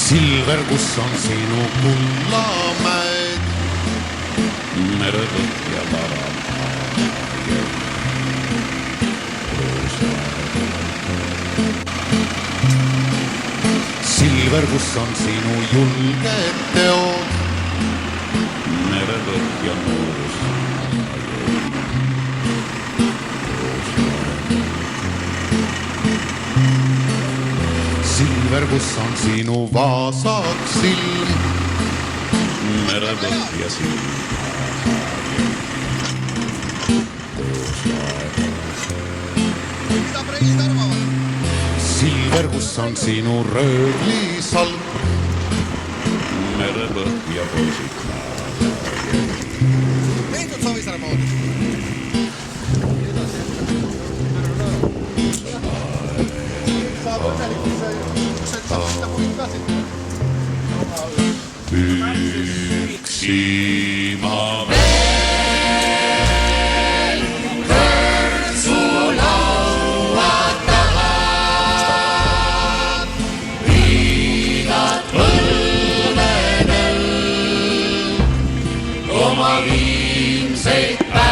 Silver, kus on sinu kullamäed, merevõtt ja varamäe. Silver, kus on sinu julged teod, merevõtt ja noorus. Silver, kus on sinu vaasak silm, merevõtt ja silm. Silver, kus on sinu röövlisalm, merevõtt ja poisid. Tehtud Savisaare moodi. Üksi ma veel kõrtsu laua tahan, viinad põlvedel oma viimseid päev.